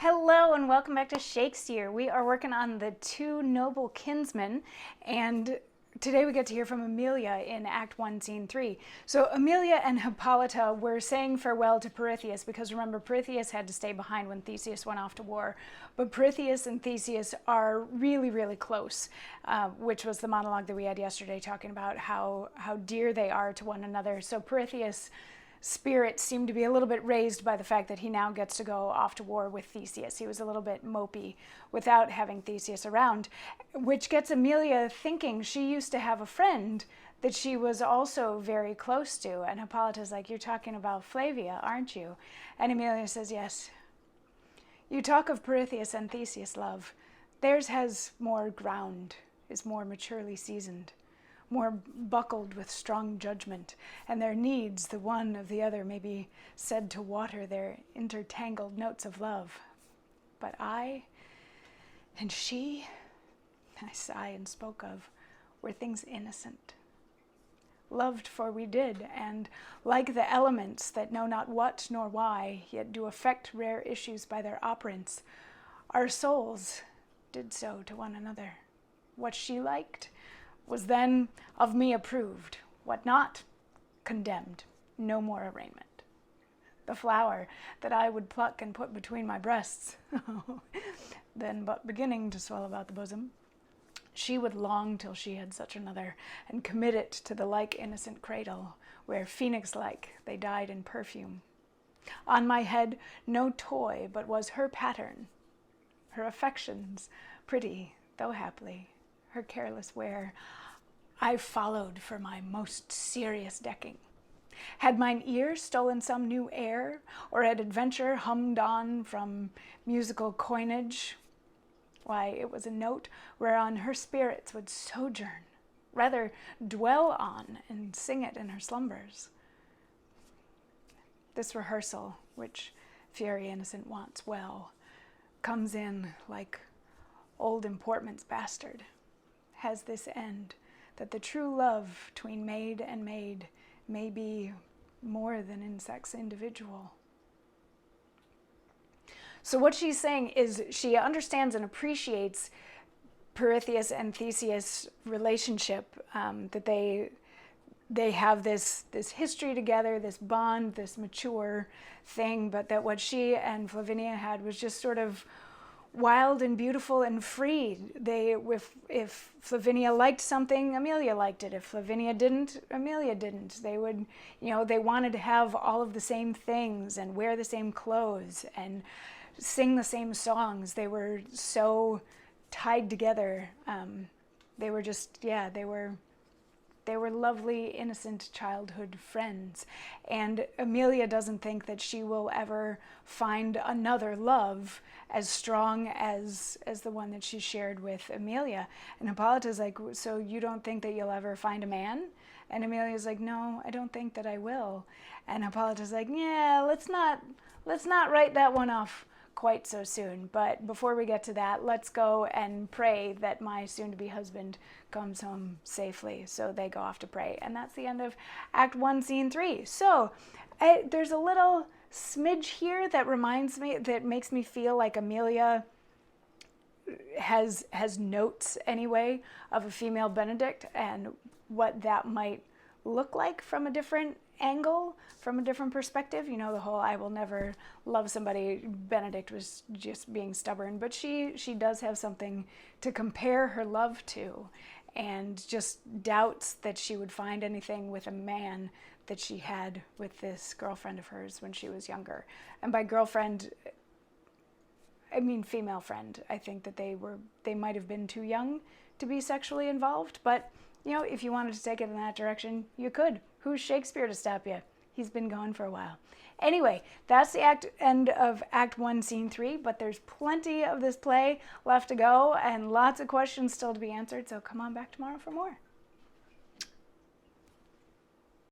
Hello and welcome back to Shakesyear. We are working on the two noble kinsmen, and today we get to hear from Emilia in Act 1, Scene 3. So Emilia and Hippolyta were saying farewell to Pirithous because remember, Pirithous had to stay behind when Theseus went off to war. But Pirithous and Theseus are really, really close, which was the monologue that we had yesterday talking about how dear they are to one another. So Pirithous' spirit seemed to be a little bit raised by the fact that he now gets to go off to war with Theseus. He was a little bit mopey without having Theseus around, which gets Emilia thinking she used to have a friend that she was also very close to. And Hippolyta's like, "You're talking about Flavia, aren't you?" And Emilia says, "Yes. You talk of Pirithous and Theseus, love. Theirs has more ground, is more maturely seasoned, more buckled with strong judgment, and their needs, the one of the other, may be said to water their intertangled notes of love. But I and she, I sigh and spoke of, were things innocent. Loved for we did, and like the elements that know not what nor why, yet do affect rare issues by their operance, our souls did so to one another. What she liked was then of me approved, what not, condemned, no more arraignment. The flower that I would pluck and put between my breasts, then but beginning to swell about the bosom, she would long till she had such another, and commit it to the like innocent cradle, where phoenix-like they died in perfume. On my head no toy but was her pattern, her affections pretty, though haply, her careless wear, I followed for my most serious decking. Had mine ear stolen some new air, or had adventure hummed on from musical coinage, why, it was a note whereon her spirits would sojourn, rather dwell on and sing it in her slumbers. This rehearsal, which Fury Innocent wants well, comes in like old importment's bastard, has this end, that the true love between maid and maid may be more than in sex individual. So what she's saying is she understands and appreciates Pirithous and Theseus' relationship, that they have this history together, this bond, this mature thing, but that what she and Flavinia had was just sort of wild and beautiful and free. If Flavinia liked something, Emilia liked it. If Flavinia didn't, Emilia didn't. They would, they wanted to have all of the same things and wear the same clothes and sing the same songs. They were so tied together. They were just, they were lovely, innocent childhood friends. And Emilia doesn't think that she will ever find another love as strong as the one that she shared with Emilia. And Hippolyta's like, "So you don't think that you'll ever find a man?" And Emilia's like, "No, I don't think that I will." And Hippolyta's like, "Yeah, let's not write that one off quite so soon. But before we get to that, let's go and pray that my soon-to-be husband comes home safely." So they go off to pray. And that's the end of Act 1, Scene 3. So there's a little smidge here that makes me feel like Emilia has notes anyway of a female Benedict and what that might look like from a different angle, from a different perspective. The whole "I will never love somebody," Benedict was just being stubborn, but she does have something to compare her love to, and just doubts that she would find anything with a man that she had with this girlfriend of hers when she was younger. And by girlfriend, I mean female friend. I think that they might have been too young to be sexually involved, but if you wanted to take it in that direction, you could. Who's Shakespeare to stop you? He's been gone for a while. Anyway, that's the end of Act 1, Scene 3, but there's plenty of this play left to go and lots of questions still to be answered, so come on back tomorrow for more.